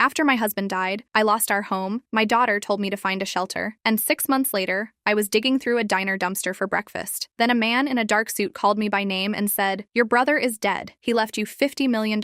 After my husband died, I lost our home, my daughter told me to find a shelter, and 6 months later, I was digging through a diner dumpster for breakfast. Then a man in a dark suit called me by name and said, "Your brother is dead. He left you $50 million.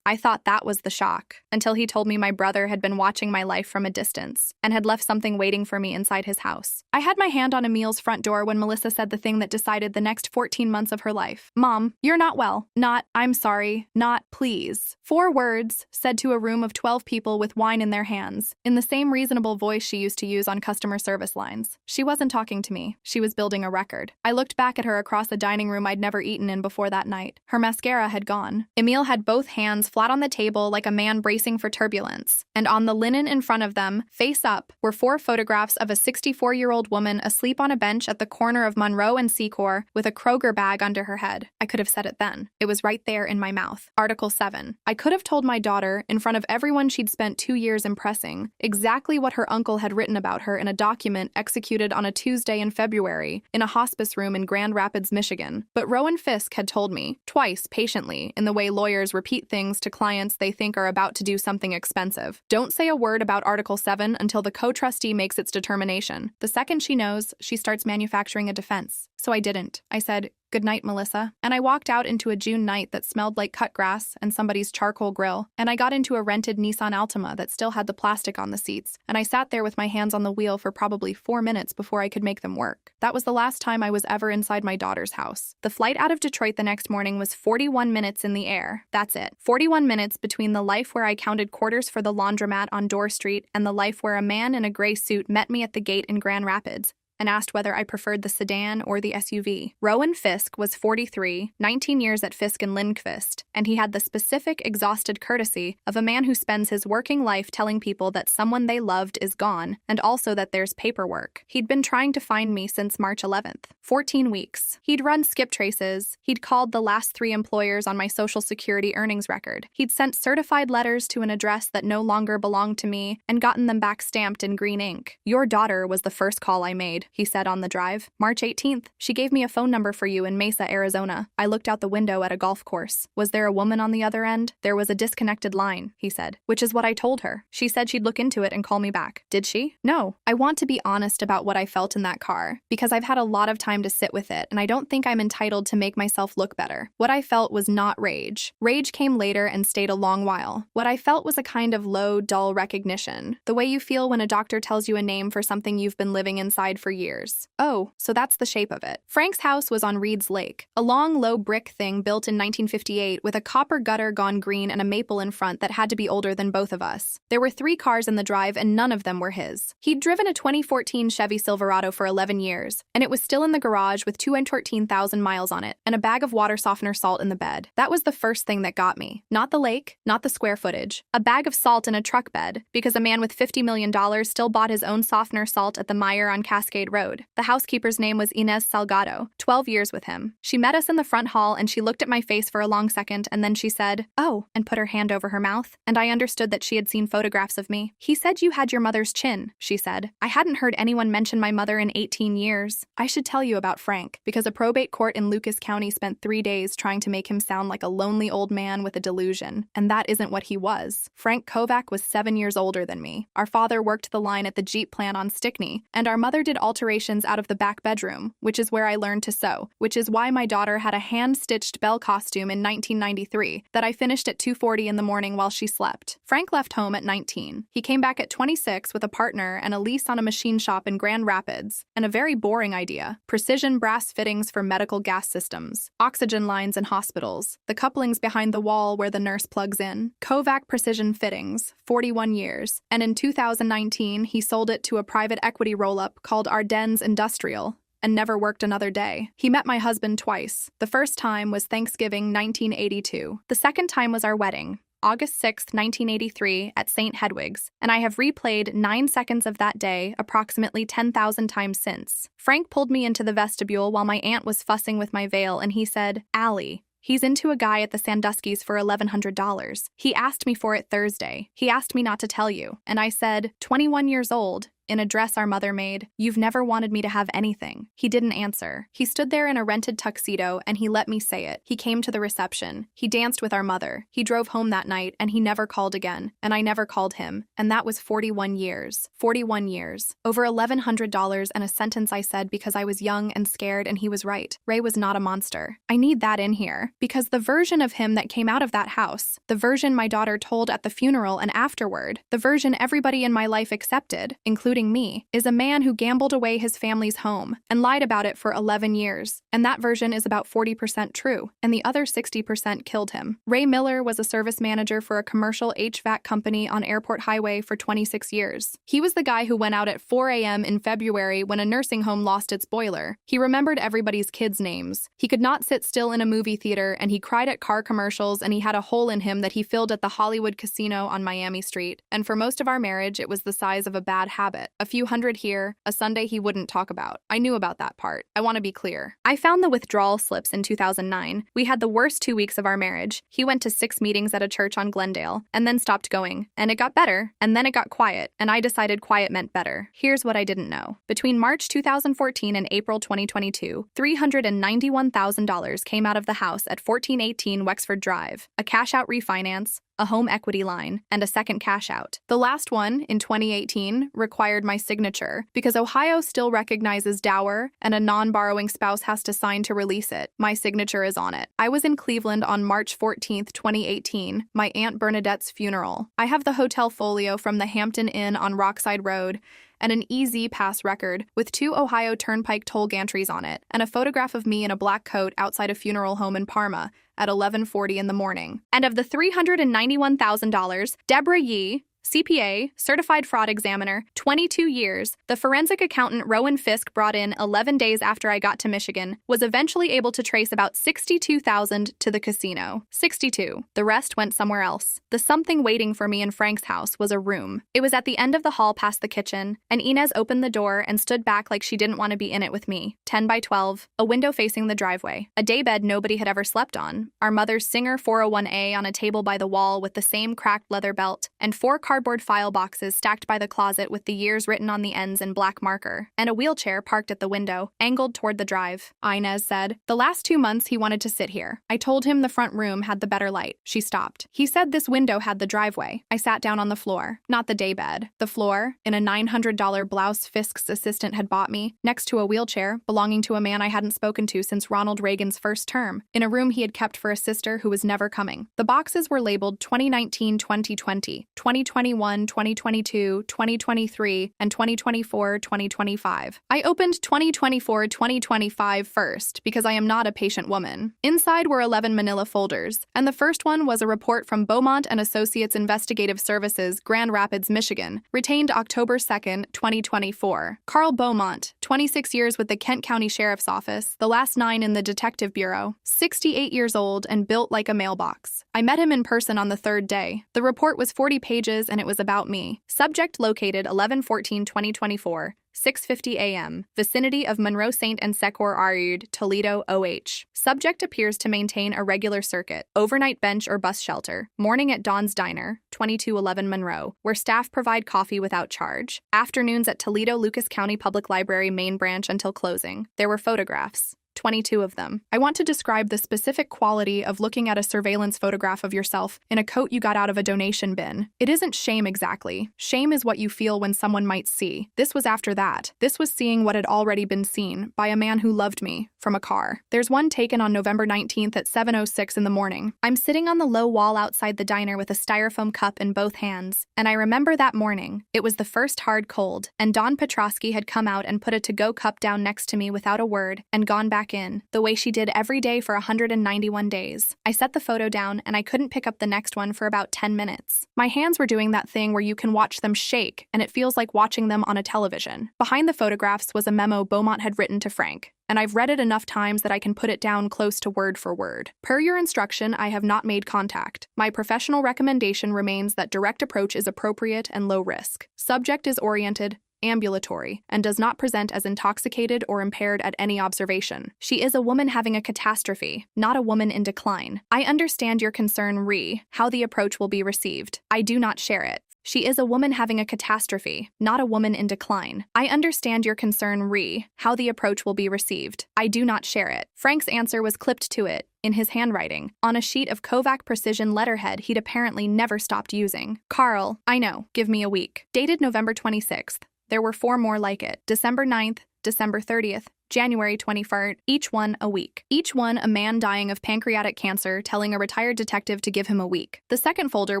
I thought that was the shock, until he told me my brother had been watching my life from a distance and had left something waiting for me inside his house. I had my hand on Emil's front door when Melissa said the thing that decided the next 14 months of her life. "Mom, you're not well." Not, "I'm sorry." Not, "Please." 4 words, said to a room of 12 people with wine in their hands, in the same reasonable voice she used to use on customer service lines. She wasn't talking to me. She was building a record. I looked back at her across a dining room I'd never eaten in before that night. Her mascara had gone. Emil had both hands flat on the table like a man bracing for turbulence. And on the linen in front of them, face up, were 4 photographs of a 64-year-old woman asleep on a bench at the corner of Monroe and Secor with a Kroger bag under her head. I could have said it then. It was right there in my mouth. Article 7. I could have told my daughter, in front of everyone she'd spent 2 years impressing, exactly what her uncle had written about her in a document executed on a Tuesday in February in a hospice room in Grand Rapids, Michigan. But Rowan Fisk had told me, twice patiently, in the way lawyers repeat things to clients they think are about to do something expensive. Don't say a word about Article 7 until the co-trustee makes its determination. The second she knows, she starts manufacturing a defense. So I didn't. I said, "Good night, Melissa." And I walked out into a June night that smelled like cut grass and somebody's charcoal grill. And I got into a rented Nissan Altima that still had the plastic on the seats. And I sat there with my hands on the wheel for probably 4 minutes before I could make them work. That was the last time I was ever inside my daughter's house. The flight out of Detroit the next morning was 41 minutes in the air. That's it. 41 minutes between the life where I counted quarters for the laundromat on Dorr Street and the life where a man in a gray suit met me at the gate in Grand Rapids and asked whether I preferred the sedan or the SUV. Rowan Fisk was 43, 19 years at Fisk and Lindqvist, and he had the specific, exhausted courtesy of a man who spends his working life telling people that someone they loved is gone, and also that there's paperwork. He'd been trying to find me since March 11th. 14 weeks. He'd run skip traces. He'd called the last 3 employers on my Social Security earnings record. He'd sent certified letters to an address that no longer belonged to me and gotten them back stamped in green ink. "Your daughter was the first call I made," he said on the drive. "March 18th. She gave me a phone number for you in Mesa, Arizona. I looked out the window at a golf course. Was there a woman on the other end? There was a disconnected line," he said, "which is what I told her. She said she'd look into it and call me back." Did she? No. I want to be honest about what I felt in that car, because I've had a lot of time to sit with it, and I don't think I'm entitled to make myself look better. What I felt was not rage. Rage came later and stayed a long while. What I felt was a kind of low, dull recognition. The way you feel when a doctor tells you a name for something you've been living inside for years. Oh, so that's the shape of it. Frank's house was on Reed's Lake, a long, low brick thing built in 1958 with a copper gutter gone green and a maple in front that had to be older than both of us. There were 3 cars in the drive and none of them were his. He'd driven a 2014 Chevy Silverado for 11 years, and it was still in the garage with 214,000 miles on it and a bag of water softener salt in the bed. That was the first thing that got me. Not the lake, not the square footage. A bag of salt in a truck bed, because a man with $50 million still bought his own softener salt at the Meyer on Cascade Road. The housekeeper's name was Inez Salgado, 12 years with him. She met us in the front hall and she looked at my face for a long second and then she said, "Oh," and put her hand over her mouth, and I understood that she had seen photographs of me. "He said you had your mother's chin," she said. I hadn't heard anyone mention my mother in 18 years. I should tell you about Frank, because a probate court in Lucas County spent 3 days trying to make him sound like a lonely old man with a delusion, and that isn't what he was. Frank Kovac was 7 years older than me. Our father worked the line at the Jeep plant on Stickney, and our mother did alterations out of the back bedroom, which is where I learned to sew, which is why my daughter had a hand-stitched Belle costume in 1993 that I finished at 2:40 in the morning while she slept. Frank left home at 19. He came back at 26 with a partner and a lease on a machine shop in Grand Rapids, and a very boring idea: precision brass fittings for medical gas systems, oxygen lines in hospitals, the couplings behind the wall where the nurse plugs in. Kovac Precision Fittings, 41 years, and in 2019 he sold it to a private equity roll-up called Ardennes Industrial, and never worked another day. He met my husband twice. The first time was Thanksgiving 1982. The second time was our wedding, August 6, 1983, at St. Hedwig's, and I have replayed 9 seconds of that day approximately 10,000 times since. Frank pulled me into the vestibule while my aunt was fussing with my veil, and he said, "Allie, he's into a guy at the Sandusky's for $1,100. He asked me for it Thursday. He asked me not to tell you." And I said, 21 years old, in a dress our mother made. You've never wanted me to have anything. He didn't answer. He stood there in a rented tuxedo and he let me say it. He came to the reception. He danced with our mother. He drove home that night and he never called again. And I never called him. And that was 41 years. 41 years. Over $1,100 and a sentence I said because I was young and scared and he was right. Ray was not a monster. I need that in here. Because the version of him that came out of that house, the version my daughter told at the funeral and afterward, the version everybody in my life accepted, including me, is a man who gambled away his family's home and lied about it for 11 years. And that version is about 40% true, and the other 60% killed him. Ray Miller was a service manager for a commercial HVAC company on Airport Highway for 26 years. He was the guy who went out at 4 a.m. in February when a nursing home lost its boiler. He remembered everybody's kids' names. He could not sit still in a movie theater, and he cried at car commercials, and he had a hole in him that he filled at the Hollywood Casino on Miami Street. And for most of our marriage, it was the size of a bad habit. A few hundred here, a Sunday he wouldn't talk about. I knew about that part. I want to be clear. I found the withdrawal slips in 2009. We had the worst 2 weeks of our marriage. He went to 6 meetings at a church on Glendale, and then stopped going. And it got better, and then it got quiet, and I decided quiet meant better. Here's what I didn't know. Between March 2014 and April 2022, $391,000 came out of the house at 1418 Wexford Drive, a cash-out refinance, a home equity line, and a second cash out. The last one, in 2018, required my signature because Ohio still recognizes dower and a non-borrowing spouse has to sign to release it. My signature is on it. I was in Cleveland on March 14th, 2018, my Aunt Bernadette's funeral. I have the hotel folio from the Hampton Inn on Rockside Road and an EZ Pass record with 2 Ohio Turnpike toll gantries on it, and a photograph of me in a black coat outside a funeral home in Parma at 11:40 in the morning. And of the $391,000, Deborah Yee, CPA, certified fraud examiner, 22 years, the forensic accountant Rowan Fisk brought in 11 days after I got to Michigan, was eventually able to trace about $62,000 to the casino. 62. The rest went somewhere else. The something waiting for me in Frank's house was a room. It was at the end of the hall past the kitchen, and Inez opened the door and stood back like she didn't want to be in it with me. 10 by 12, a window facing the driveway, a daybed nobody had ever slept on, our mother's Singer 401A on a table by the wall with the same cracked leather belt, and 4 cardboard file boxes stacked by the closet with the years written on the ends in black marker, and a wheelchair parked at the window, angled toward the drive. Inez said, "The last 2 months he wanted to sit here. I told him the front room had the better light." She stopped. "He said this window had the driveway." I sat down on the floor, not the daybed. The floor, in a $900 blouse Fisk's assistant had bought me, next to a wheelchair belonging to a man I hadn't spoken to since Ronald Reagan's first term, in a room he had kept for a sister who was never coming. The boxes were labeled 2019-2020, 2021, 2022, 2023, and 2024-2025. I opened 2024-2025 first because I am not a patient woman. Inside were 11 manila folders, and the first one was a report from Beaumont and Associates Investigative Services, Grand Rapids, Michigan, retained October 2nd, 2024. Carl Beaumont, 26 years with the Kent County Sheriff's Office, the last 9 in the Detective Bureau, 68 years old and built like a mailbox. I met him in person on the 3rd day. The report was 40 pages and it was about me. Subject located 11/14/2024, 6:50 a.m., vicinity of Monroe St. and Secor Ariud, Toledo, OH. Subject appears to maintain a regular circuit, overnight bench or bus shelter, morning at Dawn's Diner, 2211 Monroe, where staff provide coffee without charge, afternoons at Toledo Lucas County Public Library main branch until closing. There were photographs. 22 of them. I want to describe the specific quality of looking at a surveillance photograph of yourself in a coat you got out of a donation bin. It isn't shame exactly. Shame is what you feel when someone might see. This was after that. This was seeing what had already been seen by a man who loved me from a car. There's one taken on November 19th at 7:06 in the morning. I'm sitting on the low wall outside the diner with a styrofoam cup in both hands, and I remember that morning. It was the first hard cold, and Dawn Petrosky had come out and put a to-go cup down next to me without a word and gone back in, the way she did every day for 191 days. I set the photo down and I couldn't pick up the next one for about 10 minutes. My hands were doing that thing where you can watch them shake and it feels like watching them on a television. Behind the photographs was a memo Beaumont had written to Frank, and I've read it enough times that I can put it down close to word for word. Per your instruction, I have not made contact. My professional recommendation remains that direct approach is appropriate and low risk. Subject is oriented, ambulatory, and does not present as intoxicated or impaired at any observation. She is a woman having a catastrophe, not a woman in decline. I understand your concern, how the approach will be received. I do not share it. She is a woman having a catastrophe, not a woman in decline. I understand your concern, how the approach will be received. I do not share it. Frank's answer was clipped to it, in his handwriting, on a sheet of Kovac precision letterhead he'd apparently never stopped using. Carl, I know, give me a week. Dated November 26th. There were 4 more like it. December 9th, December 30th, January 21st, each one a week. Each one a man dying of pancreatic cancer telling a retired detective to give him a week. The second folder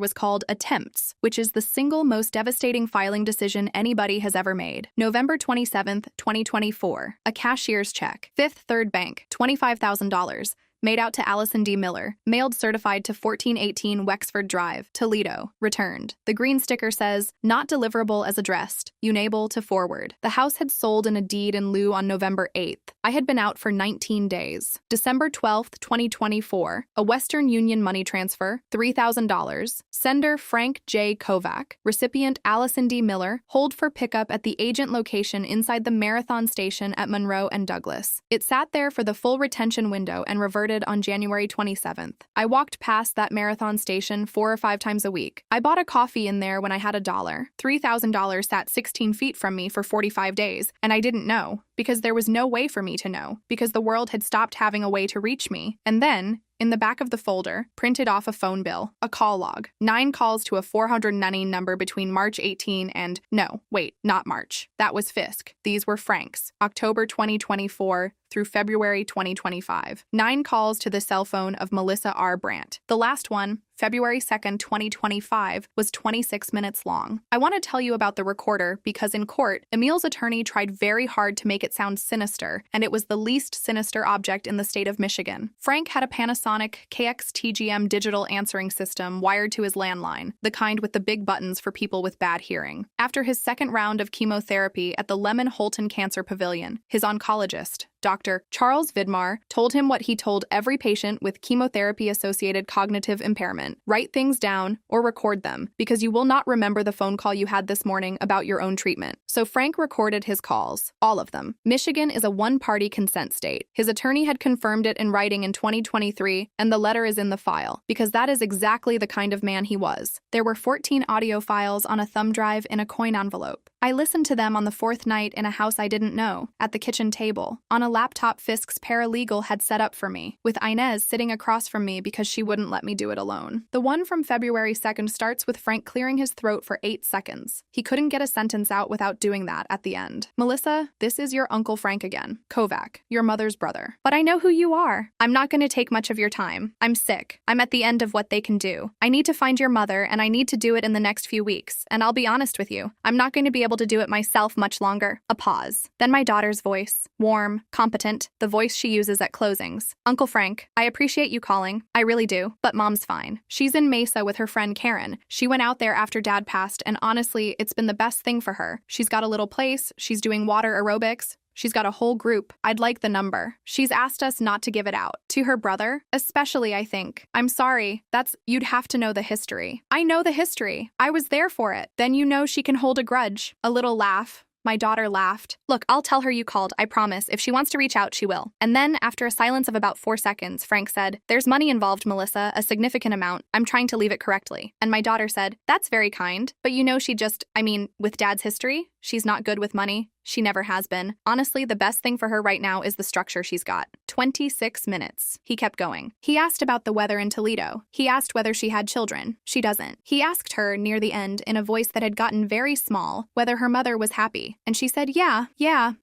was called Attempts, which is the single most devastating filing decision anybody has ever made. November 27th, 2024, a cashier's check. Fifth Third Bank, $25,000. Made out to Allison D. Miller, mailed certified to 1418 Wexford Drive, Toledo, returned. The green sticker says, not deliverable as addressed, unable to forward. The house had sold in a deed in lieu on November 8th. I had been out for 19 days. December 12th, 2024, a Western Union money transfer, $3,000. Sender Frank J. Kovac, recipient Allison D. Miller, hold for pickup at the agent location inside the Marathon station at Monroe and Douglas. It sat there for the full retention window and reverted on January 27th. I walked past that Marathon station 4 or 5 times a week. I bought a coffee in there when I had $1. $3,000 sat 16 feet from me for 45 days, and I didn't know, because there was no way for me to know, because the world had stopped having a way to reach me. And then, in the back of the folder, printed off a phone bill, a call log, 9 calls to a 490 number between March 18 and, no, wait, not March. That was Fisk. These were Frank's, October 2024 through February 2025. 9 calls to the cell phone of Melissa R. Brandt. The last one, February 2nd, 2025, was 26 minutes long. I want to tell you about the recorder because in court, Emil's attorney tried very hard to make it sound sinister, and it was the least sinister object in the state of Michigan. Frank had a Panasonic KXTGM digital answering system wired to his landline, the kind with the big buttons for people with bad hearing. After his second round of chemotherapy at the Lemon Holton Cancer Pavilion, his oncologist, Dr. Charles Vidmar, told him what he told every patient with chemotherapy-associated cognitive impairment. Write things down or record them, because you will not remember the phone call you had this morning about your own treatment. So Frank recorded his calls, all of them. Michigan is a one-party consent state. His attorney had confirmed it in writing in 2023, and the letter is in the file, because that is exactly the kind of man he was. There were 14 audio files on a thumb drive in a coin envelope. I listened to them on the 4th night in a house I didn't know, at the kitchen table, on a laptop Fisk's paralegal had set up for me, with Inez sitting across from me because she wouldn't let me do it alone. The one from February 2nd starts with Frank clearing his throat for 8 seconds. He couldn't get a sentence out without doing that at the end. Melissa, this is your Uncle Frank again. Kovac, your mother's brother. But I know who you are. I'm not going to take much of your time. I'm sick. I'm at the end of what they can do. I need to find your mother, and I need to do it in the next few weeks. And I'll be honest with you, I'm not going to be able to do it myself much longer. A pause. Then my daughter's voice. Warm, competent, the voice she uses at closings. Uncle Frank, I appreciate you calling. I really do. But Mom's fine. She's in Mesa with her friend Karen. She went out there after Dad passed, and honestly, it's been the best thing for her. She's got a little place. She's doing water aerobics. She's got a whole group. I'd like the number. She's asked us not to give it out. To her brother, especially, I think. I'm sorry. You'd have to know the history. I know the history. I was there for it. Then you know she can hold a grudge. A little laugh. My daughter laughed. Look, I'll tell her you called, I promise. If she wants to reach out, she will. And then, after a silence of about 4 seconds, Frank said, there's money involved, Melissa, a significant amount. I'm trying to leave it correctly. And my daughter said, that's very kind. But you know with Dad's history, she's not good with money. She never has been. Honestly, the best thing for her right now is the structure she's got. 26 minutes. He kept going. He asked about the weather in Toledo. He asked whether she had children. She doesn't. He asked her, near the end, in a voice that had gotten very small, whether her mother was happy. And she said, yeah,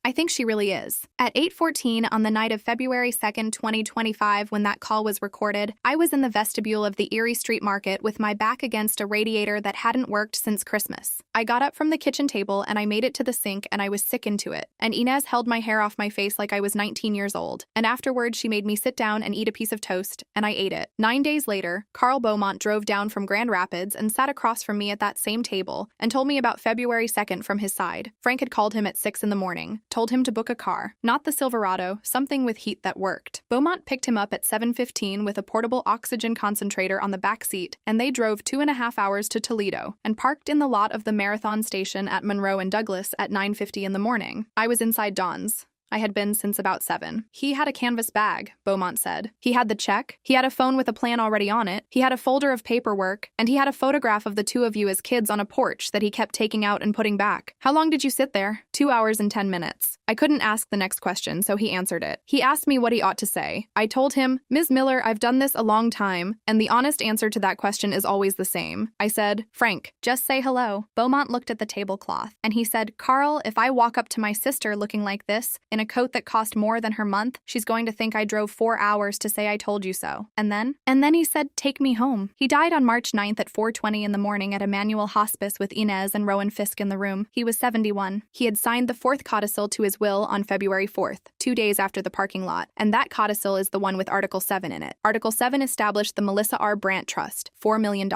I think she really is. At 8:14 on the night of February 2nd, 2025, when that call was recorded, I was in the vestibule of the Erie Street Market with my back against a radiator that hadn't worked since Christmas. I got up from the kitchen table and I made it to the sink and I was sick into it. And Inez held my hair off my face like I was 19 years old. And afterward, she made me sit down and eat a piece of toast, and I ate it. 9 days later, Carl Beaumont drove down from Grand Rapids and sat across from me at that same table and told me about February 2nd from his side. Frank had called him at 6 in the morning, told him to book a car, not the Silverado, something with heat that worked. Beaumont picked him up at 7:15 with a portable oxygen concentrator on the back seat, and they drove 2.5 hours to Toledo and parked in the lot of the Marathon station at Monroe and Douglas at 9:50 in the morning. I was inside Dawn's. I had been since about 7. He had a canvas bag, Beaumont said. He had the check, he had a phone with a plan already on it, he had a folder of paperwork, and he had a photograph of the two of you as kids on a porch that he kept taking out and putting back. How long did you sit there? 2 hours and 10 minutes. I couldn't ask the next question, so he answered it. He asked me what he ought to say. I told him, Ms. Miller, I've done this a long time, and the honest answer to that question is always the same. I said, Frank, just say hello. Beaumont looked at the tablecloth, and he said, Carl, if I walk up to my sister looking like this, in a coat that cost more than her month, she's going to think I drove 4 hours to say I told you so. And then he said, take me home. He died on March 9th at 4:20 in the morning at Emmanuel Hospice with Inez and Rowan Fisk in the room. He was 71. He had signed the 4th codicil to his will on February 4th, 2 days after the parking lot, and that codicil is the one with Article 7 in it. Article 7 established the Melissa R. Brandt Trust, $4 million.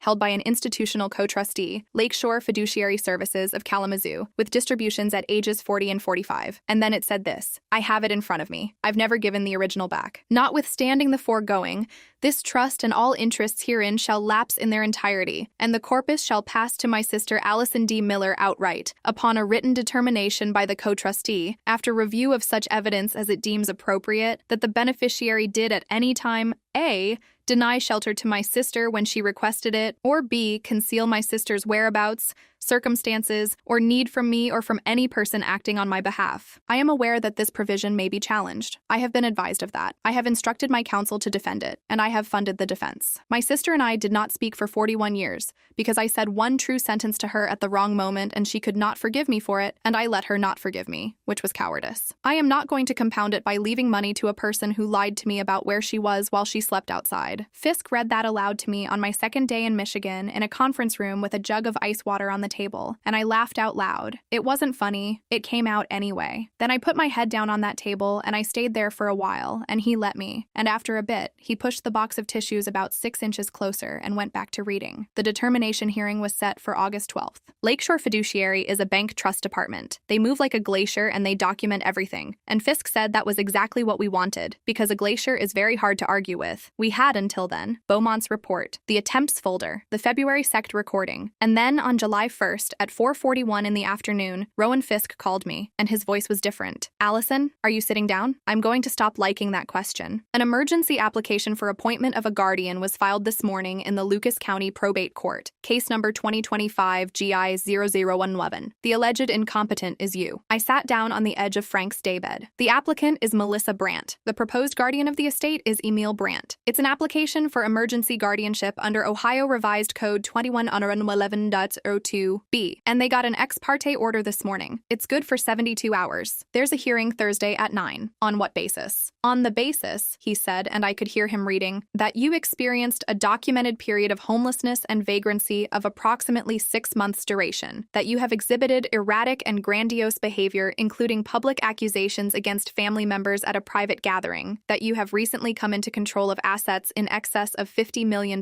Held by an institutional co-trustee, Lakeshore Fiduciary Services of Kalamazoo, with distributions at ages 40 and 45. And then it said this, I have it in front of me. I've never given the original back. Notwithstanding the foregoing, this trust and all interests herein shall lapse in their entirety, and the corpus shall pass to my sister Allison D. Miller outright, upon a written determination by the co-trustee, after review of such evidence as it deems appropriate, that the beneficiary did at any time, A, deny shelter to my sister when she requested it, or B, conceal my sister's whereabouts, circumstances, or need from me or from any person acting on my behalf. I am aware that this provision may be challenged. I have been advised of that. I have instructed my counsel to defend it, and I have funded the defense. My sister and I did not speak for 41 years, because I said one true sentence to her at the wrong moment and she could not forgive me for it, and I let her not forgive me, which was cowardice. I am not going to compound it by leaving money to a person who lied to me about where she was while she slept outside. Fisk read that aloud to me on my second day in Michigan in a conference room with a jug of ice water on the table, and I laughed out loud. It wasn't funny. It came out anyway. Then I put my head down on that table, and I stayed there for a while, and he let me. And after a bit, he pushed the box of tissues about 6 inches closer and went back to reading. The determination hearing was set for August 12th. Lakeshore Fiduciary is a bank trust department. They move like a glacier, and they document everything. And Fisk said that was exactly what we wanted, because a glacier is very hard to argue with. We had until then. Beaumont's report, the attempts folder, the February sect recording, and then on July 1st, at 4:41 in the afternoon, Rowan Fisk called me, and his voice was different. Allison, are you sitting down? I'm going to stop liking that question. An emergency application for appointment of a guardian was filed this morning in the Lucas County Probate Court, case number 2025 GI 00111. The alleged incompetent is you. I sat down on the edge of Frank's daybed. The applicant is Melissa Brandt. The proposed guardian of the estate is Emil Brandt. It's an application for emergency guardianship under Ohio Revised Code 2111.02b, and they got an ex parte order this morning. It's good for 72 hours. There's a hearing Thursday at 9. On what basis? On the basis, he said, and I could hear him reading, that you experienced a documented period of homelessness and vagrancy of approximately 6 months' duration, that you have exhibited erratic and grandiose behavior, including public accusations against family members at a private gathering, that you have recently come into control of assets in excess of $50 million,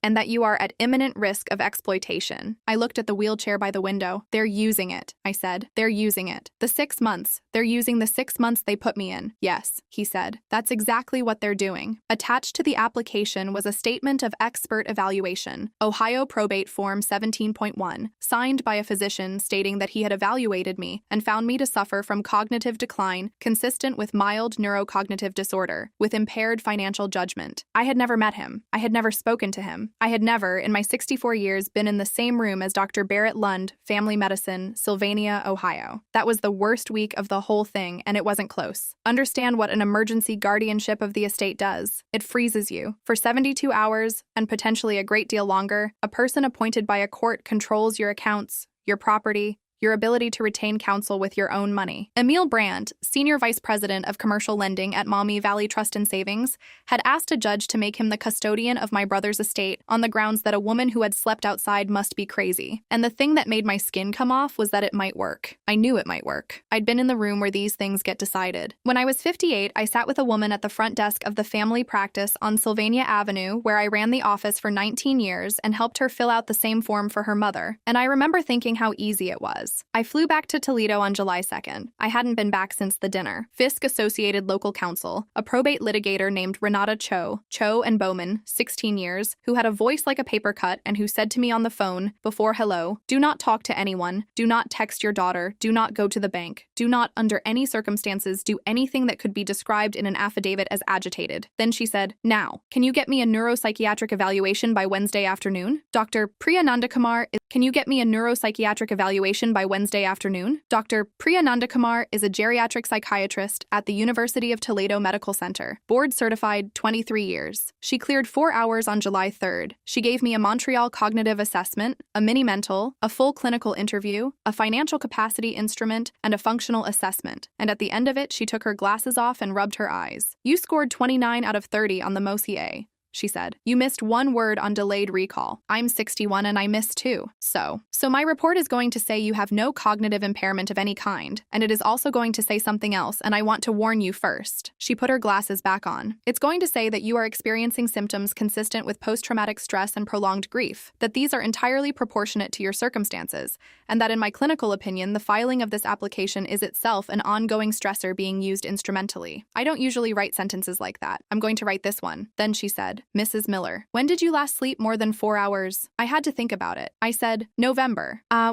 and that you are at imminent risk of exploitation. I looked at the wheelchair by the window. They're using it, I said. They're using it. The 6 months. They're using the 6 months they put me in. Yes, he said. That's exactly what they're doing. Attached to the application was a statement of expert evaluation, Ohio Probate Form 17.1, signed by a physician stating that he had evaluated me and found me to suffer from cognitive decline consistent with mild neurocognitive disorder, with impaired financial judgment. I had never met him. I had never spoken to him. I had never, in my 64 years, been in the same room as Dr. Barrett Lund, Family Medicine, Sylvania, Ohio. That was the worst week of the whole thing, and it wasn't close. Understand what an emergency guardianship of the estate does. It freezes you. For 72 hours, and potentially a great deal longer, a person appointed by a court controls your accounts, your property, your ability to retain counsel with your own money. Emil Brandt, Senior Vice President of Commercial Lending at Maumee Valley Trust and Savings, had asked a judge to make him the custodian of my brother's estate on the grounds that a woman who had slept outside must be crazy. And the thing that made my skin come off was that it might work. I knew it might work. I'd been in the room where these things get decided. When I was 58, I sat with a woman at the front desk of the family practice on Sylvania Avenue, where I ran the office for 19 years and helped her fill out the same form for her mother. And I remember thinking how easy it was. was. I flew back to Toledo on July 2nd. I hadn't been back since the dinner. Fisk Associated Local Counsel, a probate litigator named Renata Cho and Bowman, 16 years, who had a voice like a paper cut and who said to me on the phone, before hello, do not talk to anyone, do not text your daughter, do not go to the bank, do not, under any circumstances, do anything that could be described in an affidavit as agitated. Then she said, now, can you get me a neuropsychiatric evaluation by Wednesday afternoon? Dr. Priyanandakumar, can you get me a neuropsychiatric evaluation by Wednesday afternoon? Dr. Priyanandakumar is a geriatric psychiatrist at the University of Toledo Medical Center, board certified, 23 years. She cleared 4 hours on July 3rd. She gave me a Montreal cognitive assessment, a mini-mental, a full clinical interview, a financial capacity instrument, and a functional assessment. And at the end of it, she took her glasses off and rubbed her eyes. You scored 29 out of 30 on the MOSIA, she said. You missed one word on delayed recall. I'm 61 and I missed 2. So my report is going to say you have no cognitive impairment of any kind, and it is also going to say something else, and I want to warn you first. She put her glasses back on. It's going to say that you are experiencing symptoms consistent with post-traumatic stress and prolonged grief, that these are entirely proportionate to your circumstances, and that in my clinical opinion, the filing of this application is itself an ongoing stressor being used instrumentally. I don't usually write sentences like that. I'm going to write this one. Then she said, Mrs. Miller, when did you last sleep more than 4 hours? I had to think about it. I said, November.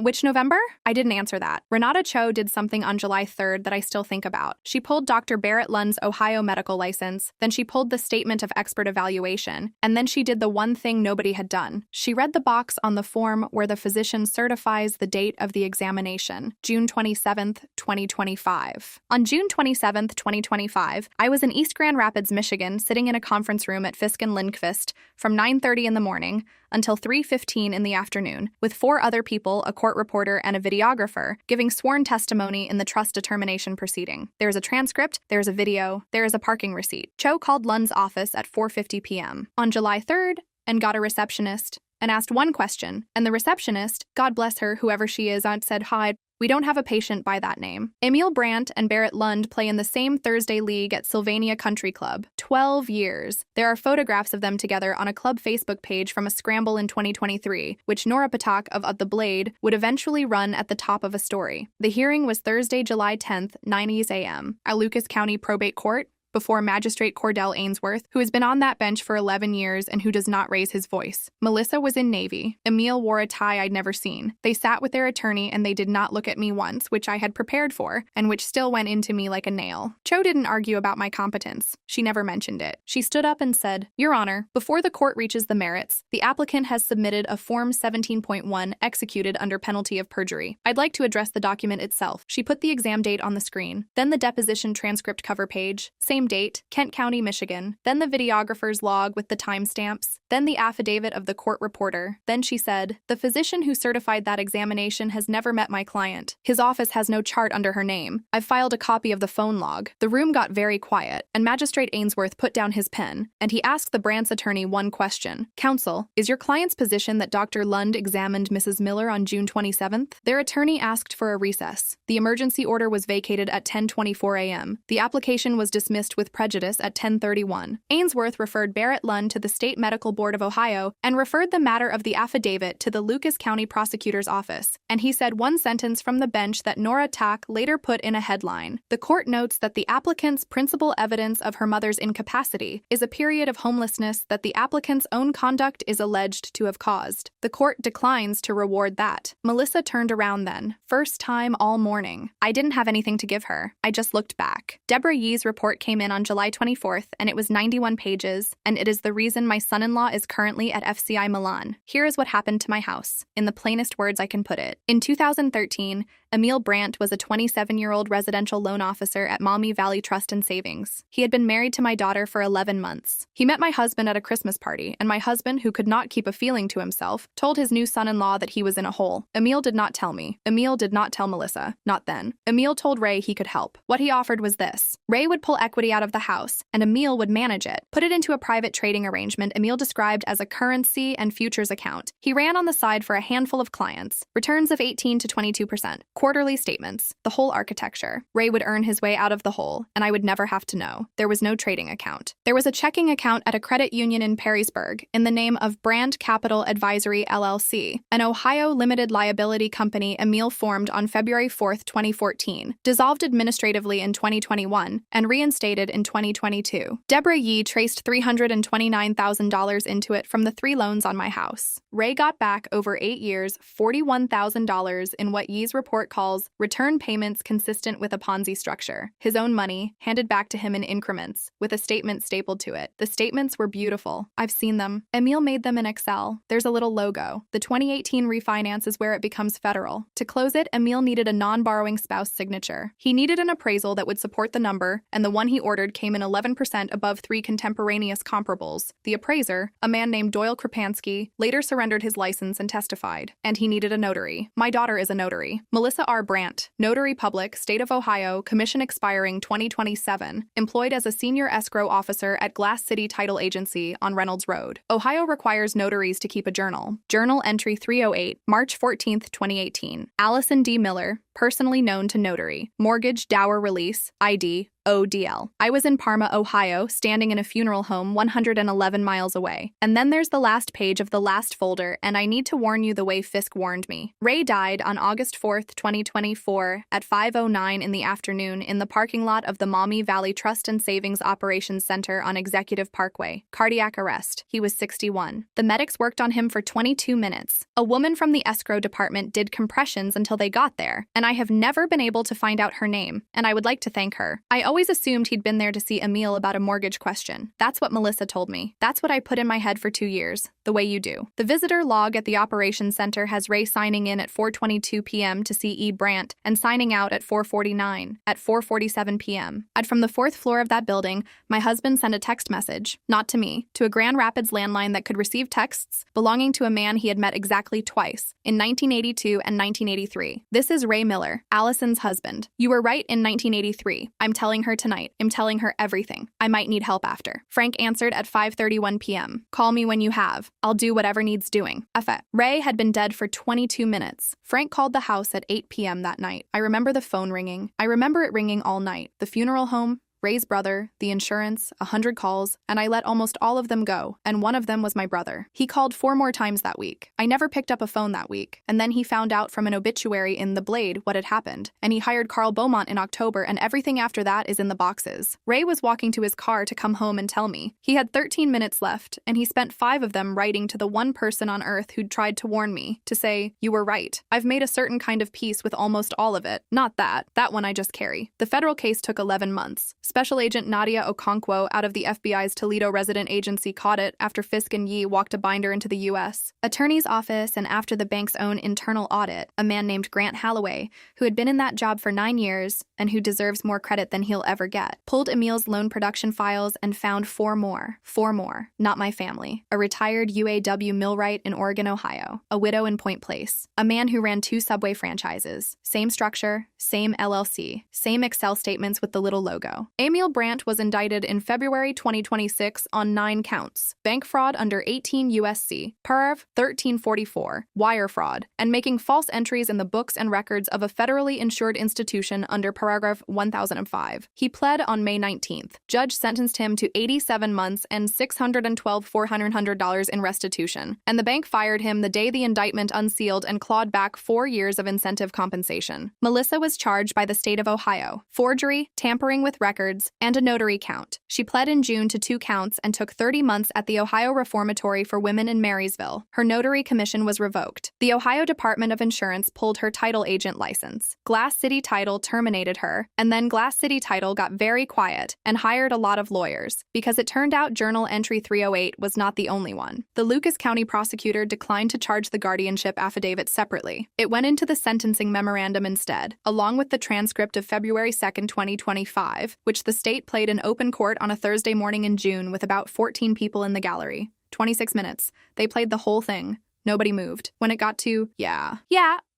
Which November? I didn't answer that. Renata Cho did something on July 3rd that I still think about. She pulled Dr. Barrett Lund's Ohio medical license, then she pulled the statement of expert evaluation, and then she did the one thing nobody had done. She read the box on the form where the physician certifies the date of the examination, June 27th, 2025. On June 27th, 2025, I was in East Grand Rapids, Michigan, sitting in a conference room at Fisk and Lindquist from 9:30 in the morning until 3:15 in the afternoon, with 4 other people, a court reporter and a videographer, giving sworn testimony in the trust determination proceeding. There's a transcript, there's a video, there is a parking receipt. Cho called Lund's office at 4:50 p.m. on July 3rd and got a receptionist and asked one question, and the receptionist, God bless her, whoever she is, said, hi, we don't have a patient by that name. Emil Brandt and Barrett Lund play in the same Thursday league at Sylvania Country Club. 12 years. There are photographs of them together on a club Facebook page from a scramble in 2023, which Nora Patak of The Blade would eventually run at the top of a story. The hearing was Thursday, July 10th, 9 a.m. at Lucas County Probate Court, before Magistrate Cordell Ainsworth, who has been on that bench for 11 years and who does not raise his voice. Melissa was in Navy. Emil wore a tie I'd never seen. They sat with their attorney and they did not look at me once, which I had prepared for, and which still went into me like a nail. Cho didn't argue about my competence. She never mentioned it. She stood up and said, Your Honor, before the court reaches the merits, the applicant has submitted a Form 17.1 executed under penalty of perjury. I'd like to address the document itself. She put the exam date on the screen, then the deposition transcript cover page, same date, Kent County, Michigan, then the videographer's log with the timestamps, then the affidavit of the court reporter. Then she said, the physician who certified that examination has never met my client. His office has no chart under her name. I've filed a copy of the phone log. The room got very quiet, and Magistrate Ainsworth put down his pen, and he asked the Brandt's attorney one question. Counsel, is your client's position that Dr. Lund examined Mrs. Miller on June 27th? Their attorney asked for a recess. The emergency order was vacated at 10:24 a.m. The application was dismissed with prejudice at 10:31. Ainsworth referred Barrett Lund to the State Medical Board of Ohio and referred the matter of the affidavit to the Lucas County Prosecutor's Office, and he said one sentence from the bench that Nora Tack later put in a headline. The court notes that the applicant's principal evidence of her mother's incapacity is a period of homelessness that the applicant's own conduct is alleged to have caused. The court declines to reward that. Melissa turned around then, first time all morning. I didn't have anything to give her. I just looked back. Deborah Yee's report came in on July 24th, and it was 91 pages, and it is the reason my son-in-law is currently at FCI Milan. Here is what happened to my house, in the plainest words I can put it. In 2013, Emil Brandt was a 27-year-old residential loan officer at Maumee Valley Trust and Savings. He had been married to my daughter for 11 months. He met my husband at a Christmas party, and my husband, who could not keep a feeling to himself, told his new son-in-law that he was in a hole. Emil did not tell me. Emil did not tell Melissa. Not then. Emil told Ray he could help. What he offered was this. Ray would pull equity out of the house, and Emil would manage it, put it into a private trading arrangement Emil described as a currency and futures account. He ran on the side for a handful of clients, returns of 18 to 22%. Quarterly statements, the whole architecture. Ray would earn his way out of the hole, and I would never have to know. There was no trading account. There was a checking account at a credit union in Perrysburg in the name of Brand Capital Advisory LLC, an Ohio limited liability company Emil formed on February 4, 2014, dissolved administratively in 2021, and reinstated in 2022. Deborah Yee traced $329,000 into it from the 3 loans on my house. Ray got back over 8 years $41,000 in what Yee's report calls return payments consistent with a Ponzi structure. His own money, handed back to him in increments, with a statement stapled to it. The statements were beautiful. I've seen them. Emil made them in Excel. There's a little logo. The 2018 refinance is where it becomes federal. To close it, Emil needed a non-borrowing spouse signature. He needed an appraisal that would support the number, and the one he ordered came in 11% above 3 contemporaneous comparables. The appraiser, a man named Doyle Krapansky, later surrendered his license and testified. And he needed a notary. My daughter is a notary. Melissa R. Brandt, Notary Public, State of Ohio, commission expiring 2027, employed as a senior escrow officer at Glass City Title Agency on Reynolds Road. Ohio requires notaries to keep a journal. Journal entry 308, March 14, 2018. Allison D. Miller, personally known to notary. Mortgage dower release, ID, ODL. I was in Parma, Ohio, standing in a funeral home 111 miles away. And then there's the last page of the last folder, and I need to warn you the way Fisk warned me. Ray died on August 4th, 2024 at 5:09 in the afternoon in the parking lot of the Maumee Valley Trust and Savings Operations Center on Executive Parkway. Cardiac arrest. He was 61. The medics worked on him for 22 minutes. A woman from the escrow department did compressions until they got there, and I have never been able to find out her name, and I would like to thank her. I always assumed he'd been there to see Emil about a mortgage question. That's what Melissa told me. That's what I put in my head for 2 years, the way you do. The visitor log at the operations center has Ray signing in at 4:22 p.m. to see E. Brandt and signing out at 4:49, at 4:47 p.m. From the 4th floor of that building, my husband sent a text message, not to me, to a Grand Rapids landline that could receive texts belonging to a man he had met exactly twice, in 1982 and 1983. This is Ray Miller, Allison's husband. You were right in 1983. I'm telling her tonight. I'm telling her everything. I might need help after. Frank answered at 5:31 p.m. Call me when you have. I'll do whatever needs doing. F. Ray had been dead for 22 minutes. Frank called the house at 8 p.m. that night. I remember the phone ringing. I remember it ringing all night. The funeral home, Ray's brother, the insurance, 100 calls, and I let almost all of them go, and one of them was my brother. He called 4 more times that week. I never picked up a phone that week, and then he found out from an obituary in The Blade what had happened, and he hired Carl Beaumont in October, and everything after that is in the boxes. Ray was walking to his car to come home and tell me. He had 13 minutes left, and he spent 5 of them writing to the one person on earth who'd tried to warn me, to say, you were right. I've made a certain kind of peace with almost all of it. Not that. That one I just carry. The federal case took 11 months. Special Agent Nadia Okonkwo out of the FBI's Toledo resident agency caught it after Fisk and Yee walked a binder into the U.S. Attorney's office, and after the bank's own internal audit, a man named Grant Halloway, who had been in that job for 9 years and who deserves more credit than he'll ever get, pulled Emil's loan production files and found 4 more. 4 more. Not my family. A retired UAW millwright in Oregon, Ohio. A widow in Point Place. A man who ran 2 Subway franchises. Same structure, same LLC, same Excel statements with the little logo. Emil Brandt was indicted in February 2026 on 9 counts: bank fraud under 18 U.S.C., Paragraph 1344, wire fraud, and making false entries in the books and records of a federally insured institution under Paragraph 1005. He pled on May 19th. Judge sentenced him to 87 months and $612,400 in restitution, and the bank fired him the day the indictment unsealed and clawed back 4 years of incentive compensation. Melissa was charged by the state of Ohio: forgery, tampering with records, and a notary count. She pled in June to 2 counts and took 30 months at the Ohio Reformatory for Women in Marysville. Her notary commission was revoked. The Ohio Department of Insurance pulled her title agent license. Glass City Title terminated her, and then Glass City Title got very quiet and hired a lot of lawyers, because it turned out Journal Entry 308 was not the only one. The Lucas County prosecutor declined to charge the guardianship affidavit separately. It went into the sentencing memorandum instead, along with the transcript of February 2nd, 2025, which the state played in open court on a Thursday morning in June with about 14 people in the gallery. 26 minutes. They played the whole thing. Nobody moved. When it got to, yeah,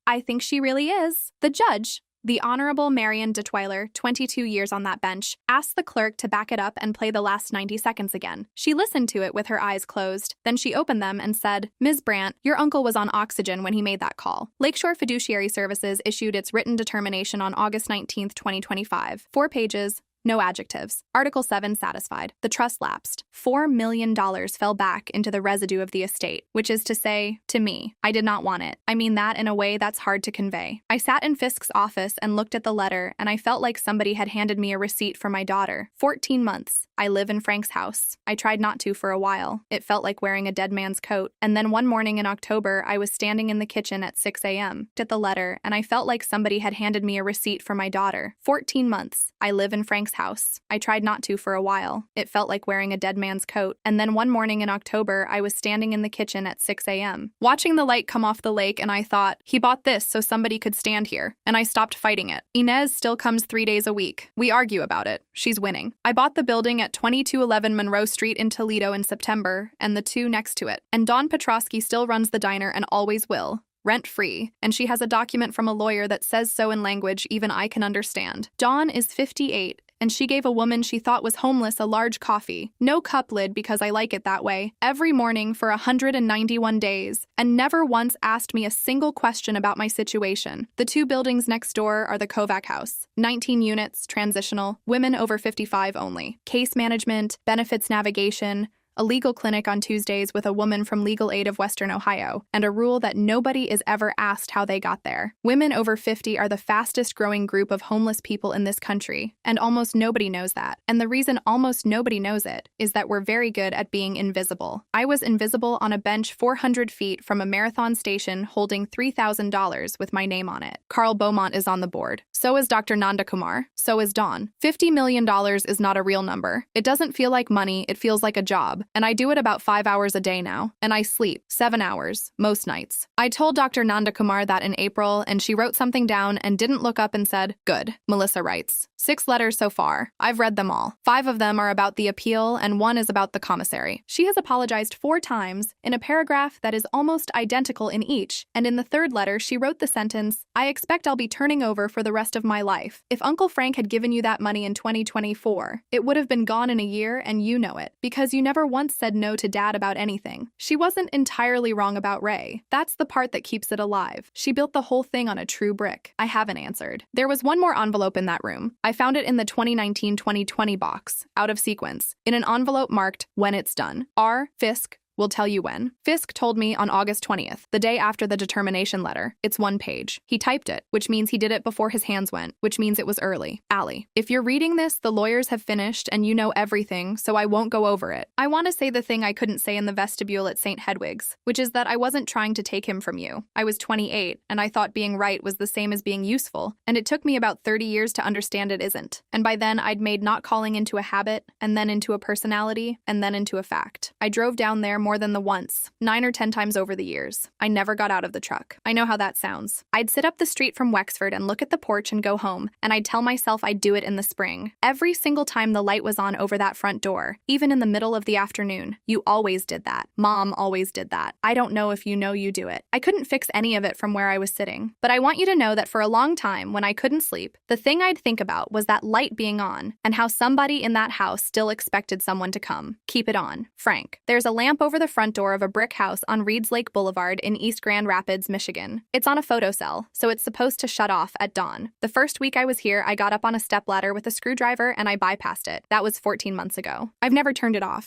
I think she really is. The judge The Honorable Marion Detweiler, 22 years on that bench, asked the clerk to back it up and play the last 90 seconds again. She listened to it with her eyes closed. Then she opened them and said, "Ms. Brandt, your uncle was on oxygen when he made that call." Lakeshore Fiduciary Services issued its written determination on August 19, 2025. 4 pages. No adjectives. Article 7 satisfied. The trust lapsed. $4 million fell back into the residue of the estate, which is to say, to me. I did not want it. I mean that in a way that's hard to convey. I sat in Fisk's office and looked at the letter, and I felt like somebody had handed me a receipt for my daughter. 14 months. I live in Frank's house. I tried not to for a while. It felt like wearing a dead man's coat. And then one morning in October, I was standing in the kitchen at 6 a.m. Looked at the letter, and I felt like somebody had handed me a receipt for my daughter. 14 months. I live in Frank's house. I tried not to for a while. It felt like wearing a dead man's coat. And then one morning in October, I was standing in the kitchen at 6 a.m. watching the light come off the lake, and I thought, he bought this so somebody could stand here. And I stopped fighting it. Inez still comes 3 days a week. We argue about it. She's winning. I bought the building at 2211 Monroe Street in Toledo in September, and the 2 next to it. And Dawn Petrosky still runs the diner and always will. Rent-free, and she has a document from a lawyer that says so in language even I can understand. Dawn is 58, and she gave a woman she thought was homeless a large coffee, no cup lid because I like it that way, every morning for 191 days, and never once asked me a single question about my situation. The 2 buildings next door are the Kovac House, 19 units, transitional, women over 55 only. Case management, benefits navigation, a legal clinic on Tuesdays with a woman from Legal Aid of Western Ohio, and a rule that nobody is ever asked how they got there. Women over 50 are the fastest growing group of homeless people in this country, and almost nobody knows that. And the reason almost nobody knows it is that we're very good at being invisible. I was invisible on a bench 400 feet from a marathon station holding $3,000 with my name on it. Carl Beaumont is on the board. So is Dr. Nanda Kumar. So is Dawn. $50 million is not a real number. It doesn't feel like money, it feels like a job. And I do it about 5 hours a day now. And I sleep 7 hours, most nights. I told Dr. Nanda Kumar that in April, and she wrote something down and didn't look up and said, "Good," Melissa writes. 6 letters so far. I've read them all. 5 of them are about the appeal, and 1 is about the commissary. She has apologized 4 times in a paragraph that is almost identical in each. And in the 3rd letter, she wrote the sentence, "I expect I'll be turning over for the rest of my life. If Uncle Frank had given you that money in 2024, it would have been gone in a year, and you know it, because you never once said no to Dad about anything." She wasn't entirely wrong about Ray. That's the part that keeps it alive. She built the whole thing on a true brick. I haven't answered. There was one more envelope in that room. I found it in the 2019-2020 box, out of sequence, in an envelope marked, "When it's done. R. Fisk. Will tell you when." Fisk told me on August 20th, the day after the determination letter. It's 1 page. He typed it, which means he did it before his hands went, which means it was early. Allie, if you're reading this, the lawyers have finished and you know everything, so I won't go over it. I want to say the thing I couldn't say in the vestibule at St. Hedwig's, which is that I wasn't trying to take him from you. I was 28, and I thought being right was the same as being useful, and it took me about 30 years to understand it isn't. And by then, I'd made not calling into a habit, and then into a personality, and then into a fact. I drove down there more than the once, 9 or 10 times over the years. I never got out of the truck. I know how that sounds. I'd sit up the street from Wexford and look at the porch and go home, and I'd tell myself I'd do it in the spring. Every single time the light was on over that front door, even in the middle of the afternoon. You always did that. Mom always did that. I don't know if you know you do it. I couldn't fix any of it from where I was sitting. But I want you to know that for a long time, when I couldn't sleep, the thing I'd think about was that light being on, and how somebody in that house still expected someone to come. Keep it on. Frank. There's a lamp over the front door of a brick house on Reeds Lake Boulevard in East Grand Rapids, Michigan. It's on a photocell, so it's supposed to shut off at dawn. The first week I was here, I got up on a stepladder with a screwdriver and I bypassed it. That was 14 months ago. I've never turned it off.